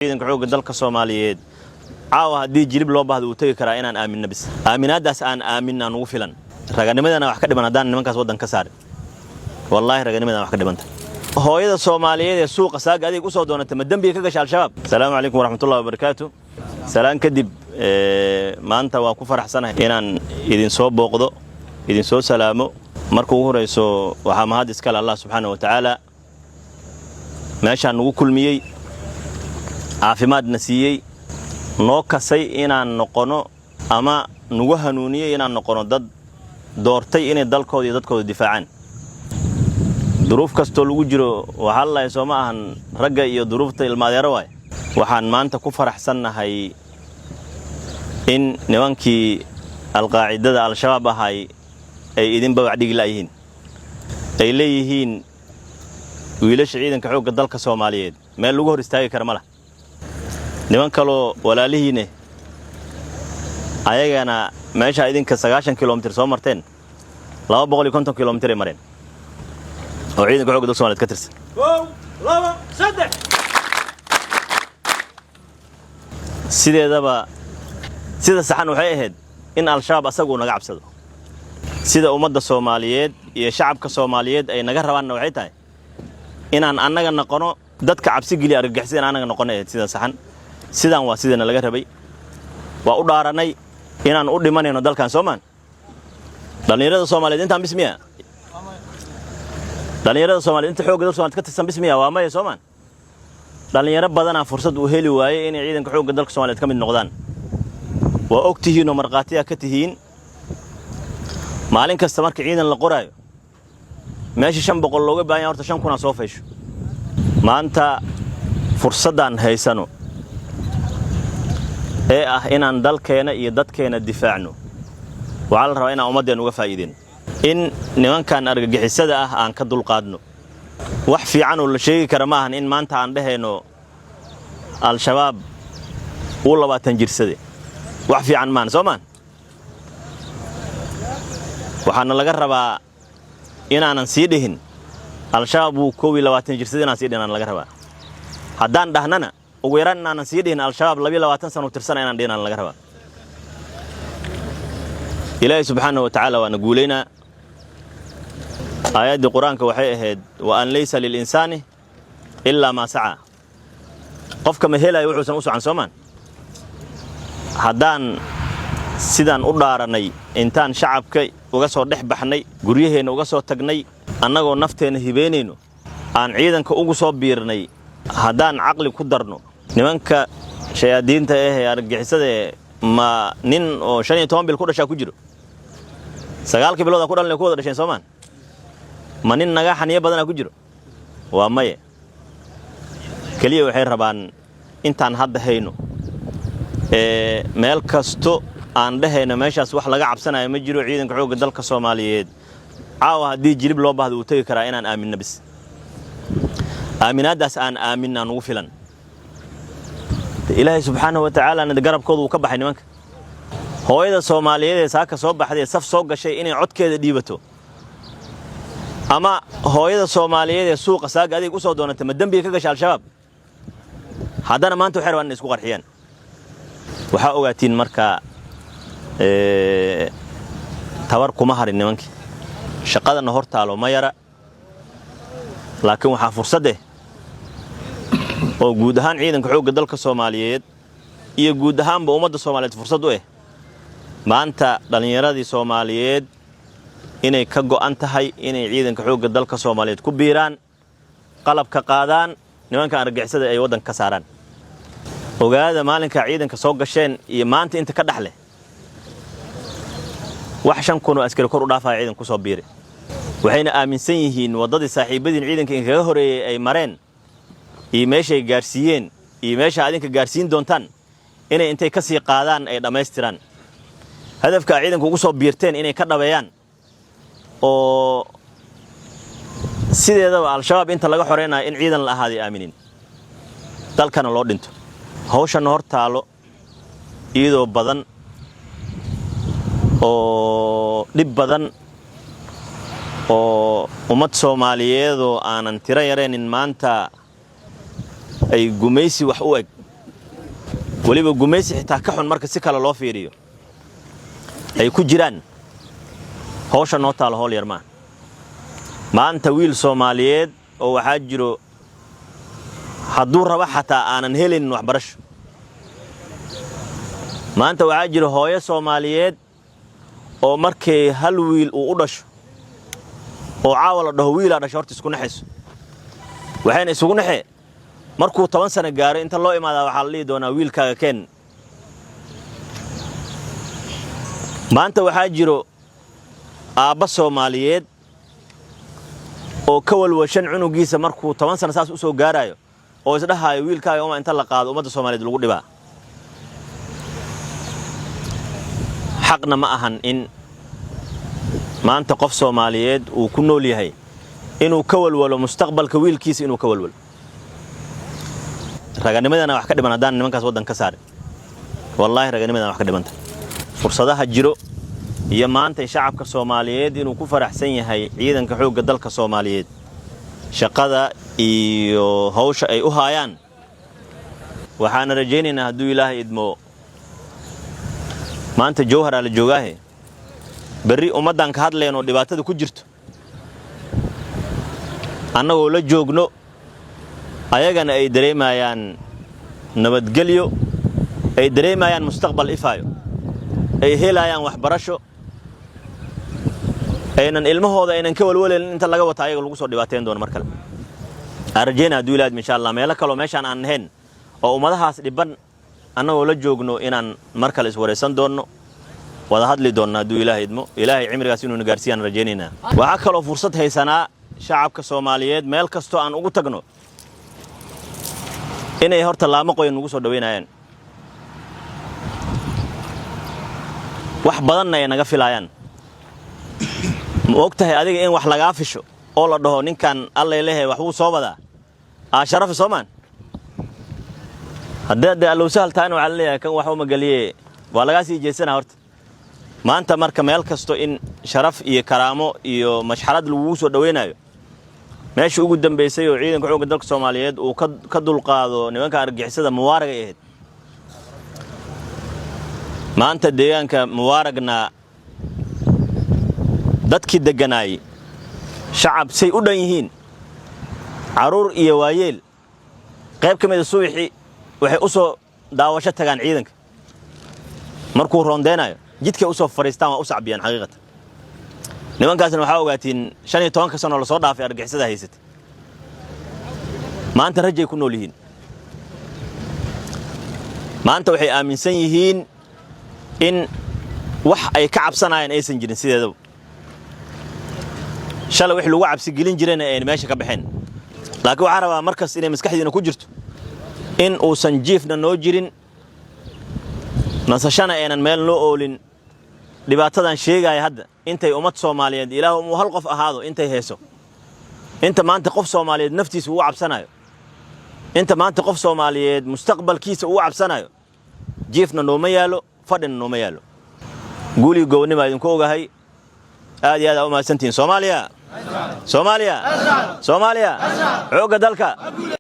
ciidanka xoogga dalka Soomaaliyeed caawa hadii jilib loo baahdo uu tagi karaa inaan aaminno bis aaminaadaas aan aaminna ugu filan raganimadana wax ka dhiman hadaan nimankaas wadan ka saar wallahi raganimadana wax ka dhimanta hooyada Soomaaliyeed ee suuqa saaga adeeg u soo doonata ma dambiga ka gashay al-shabaab salaamu alaykum waraxmatullaahi wabarakaatuh salaan kadib maanta waan ku faraxsanahay inaan idin soo booqdo idin soo salaamo markuu ugu horeyso waxa mahad iska leh Allah subhanahu wa ta'ala meeshaan ugu kulmiyay caafimaad nasiyay noo kasay inaan noqono ama nugu hanuuniyay inaan noqono dad doortay inay dalkooda iyo dadkooda difaacaan duruuf kasto lagu jiro waxa la soo ma ahan ragga iyo duruufta ilmaadeero way waxaan maanta ku faraxsanahay in nimankii al-qaacidada al-shabaab ahay ay idin bawac dhigi laayihiin ay leeyihiin wiilasha ciidanka xoogga dalka Soomaaliyeed meel lagu hor istaagi karo malaha niman kale walaalihiina ayagana meesha idinka 90 kilomitir soo marteen 250 kilomitir mareen oo ciidanka xoogga dalka Soomaaliyeed ka tirsan 1 2 3 sideedaba sida saxan waxay ahayd in al-shabaab asagu naga cabsado sida ummadda Soomaaliyeed iyo shacabka Soomaaliyeed ay naga rabaan waxay tahay inaan annaga noqono dadka cabsi geli argagixisada annaga noqonay sida saxan sidaan waa sidana laga rabay waa u dhaaranay inaan u dhimanayno dalkan Soomaan dhalinyarada Soomaaliyeed inta bismiya dhalinyarada Soomaaliyeed inta xoogga dalka Soomaaliyeed ka tirsan bismiya waa ma Soomaan dhalinyaro badan fursad u heli waayay in ciidanka xoogga dalka Soomaaliyeed ka mid noqdaan waa ogtihiin oo marqaatiya ka tihiin maalin kasta markii ciidan la qoraayo meeshii 500 looga baahan yahay horta 5,000 soo feesho maanta fursadan haysano ee ah inaan dalkeena iyo dadkeena difaacno waxa la rabaa inaan ummadeena uga faa'iideen in nimankan argagixisada ah aan ka dulqaadno wax fiican oo la sheegi kara ma ahan in maanta aan dhahayno al-shabaab uu 20 jirsade wax fiican maan Soomaan waxaana laga rabaa inaanan sii dhihin al-shabaab uu 20 jirsade inaan sii dhihin laga rabaa haddaan dhahnana ugu yaraan inaanan sii dhihin al-shabaab 22 sano tirsan inaan dhihin laga rabaa ilaahay subhanahu wa ta'ala waana guuleena aayadda quraanka waxay ahayd wa an laysa lil insani illa ma sa'a qofka ma helay wuxuu u socon Soomaan haddaan sidaan u dhaaranay intaan shacabka uga soo dhex baxnay guryaheena uga soo tagnay annagoo nafteena hibeynayno aan ciidanka ugu soo biirnay haddaan aqli ku darno nimanka shayaadiinta ee argagixisada ma nin oo 15 bil ku dhashay ku jiro 9 bilood ku dhalan ku wada dhasheen Soomaan ma nin naga xaniyo badan ku jiro waa maye kaliya waxay rabaan intaan hadda hayno meel kasto aan dhahayna meeshaas wax laga cabsanayo ma jiro ciidanka xoogga dalka Soomaaliyeed caawa hadii jilib loo baahdo uu tagi karaa inaan aaminno bis aaminaadaas aan aaminna ugu filan ilaahay subhanahu wa ta'ala nada garabkooda uu ka baxay nimanka hooyada Soomaaliyeed ee saaka soo baxday saf soo gashay inay codkeeda dhiibato ama hooyada Soomaaliyeed ee suuqa saaga adeeg u soo doonata ma dambiga ka gashay al-shabaab haddana maanta waxay rabaan isku qarxiyaan waxa ogaatiin marka tabar kuma harin nimanki shaqadana hortaalo ma yara laakiin waxa fursad oo guud ahaan ciidanka xoogga dalka Soomaaliyeed iyo guud ahaanba ummadda Soomaaliyeed fursad u maanta dhalinyaradii Soomaaliyeed inay ka go'an tahay inay ciidanka xoogga dalka Soomaaliyeed ku biiraan qalab ka qaadaan nimanka argagixisada ay wadan ka saaraan ogaada maalinka ciidanka soo gasheen iyo maanta inta ka dhaxle wax 5,000 askari kor u dhaafay ciidan ku soo biiray waxayna aaminsan yihiin wadadii saaxiibadiin ciidanka in kaga horeeyay ay mareen iyo meeshay gaarsiiyeen iyo meesha adinka gaarsiin doontaan inay intay ka sii qaadaan ay dhameystiraan hadafka ciidanku ugu soo biirteen inay ka dhabeeyaan oo sideedaba al-shabaab inta laga xoreynayo in ciidan la ahaaday aaminin dalkana loo dhinto hawshan hortaalo iyadoo badan oo dib badan oo ummad Soomaaliyeed oo aanan tira yareenin maanta ay gumaysi wax u eg waliba gumaysi xitaa ka xun marka si kale loo fiiriyo ay ku jiraan hawsha noo taal hool yar maanta wiil Soomaaliyeed oo waxa jiro hadduu raba xataa aanan helin waxbarasho maanta waxa jiro hooyo Soomaaliyeed oo markay hal wiil uu u dhasho oo caawa la dhaho wiil dhasho horta isku naxayso waxayna isugu naxay markuu 10 sano gaaro inta loo imaada waxa la doonaa wiilkaaga keen maanta waxa jiro aabba Soomaaliyeed oo ka walwashan cunugiisa markuu 10 sano saas u soo gaarayo oo isdhahayo wiilkaaga uma inta la qaado ummadda Soomaaliyeed lagu dhibaa xaqna ma ahan in maanta qof Soomaaliyeed uu ku nool yahay inuu ka walwalo mustaqbalka wiilkiisa inuu ka walwalo raganimadana wax ka dhiman hadaan nimankaas wadan ka saaray wallahi raganimadana wax ka dhimanta fursadaha jiro iyo maanta shacabka Soomaaliyeed inuu ku faraxsan yahay ciidanka xoogga dalka Soomaaliyeed shaqada iyo hawsha ay u haayaan waxaan rajaynaynaa hadduu Ilaahay idmo maanta jawhar ala joogaahe bari ummadan ka hadlayno dhibaatada ku jirto annagoo la joogno ayagana ay dareemayaan nabadgelyo ay dareemayaan mustaqbal ifaayo ay helayaan waxbarasho aynan ilmahooda aynan ka walwaleyn inta laga wata ayaga lagu soo dhibaateen doon mar kale arjayna hadduu Ilaahay insha Allah meel kale meeshan aan ahayn oo ummadahaas dhiban annagoo la joogno inaan mar kale is wareysan doono wada hadli doona hadduu Ilaahay idmo Ilaahay cimrigaas inuu gaarsiiyaan rajaynayna waxa kale oo fursad haysanaa shacabka Soomaaliyeed meel kasto aan ugu tagno inay horta laamo qoyn ugu soo dhaweynayaan wax badan ay naga filayaan ma ogtahay adiga in wax laga fisho oo la dhaho ninkan alla leeyahay wax uu soo wadaa sharaf Soomaan hadda loo saaltaan waxa leeyahay kan wax uma galiye waa laga sii jeesana horta maanta marka meel kasto in sharaf iyo karaamo iyo mashxarad lagu soo dhaweynayo meesha ugu dambeysay oo ciidanka xoogga dalka Soomaaliyeed uu ka dulqaado nimanka argixisada muwaaraga ahayd maanta deegaanka muwaaragna dadkii deganaay shacab say u dhan yihiin caruur iyo waayeel qayb kamid suuxi waxay u soo daawasho tagaan ciidanka markuu roondeenayo jidka u soo fariistaan waa u sacbiyaan xaqiiqatan nimankaasna waxa ogaatiin 15 sano la soo dhaafay argixisada haysatay maanta rajay ku nool yihiin maanta waxay aaminsan yihiin in wax ay ka cabsanayaan aysan jirin sideedaba shalay wax lagu cabsi gelin jireen ay meesha ka baxeen laakiin waxa rabaa markaas inay maskaxdiina ku jirto in uusan jiifna noo jirin nasashana aanan meel noo oolin dhibaatadan sheegay hadda intay ummad Soomaaliyeed Ilaahu uu hal qof ahaado intay heeso inta maanta qof Soomaaliyeed naftiisa uu cabsanayo inta maanta qof Soomaaliyeed mustaqbalkiisa uu cabsanayo jiifna nooma yaalo fadhina nooma yaalo guuli gownima idinku ogahay aad iyo aad u mahadsantiin Soomaaliya xoogga dalka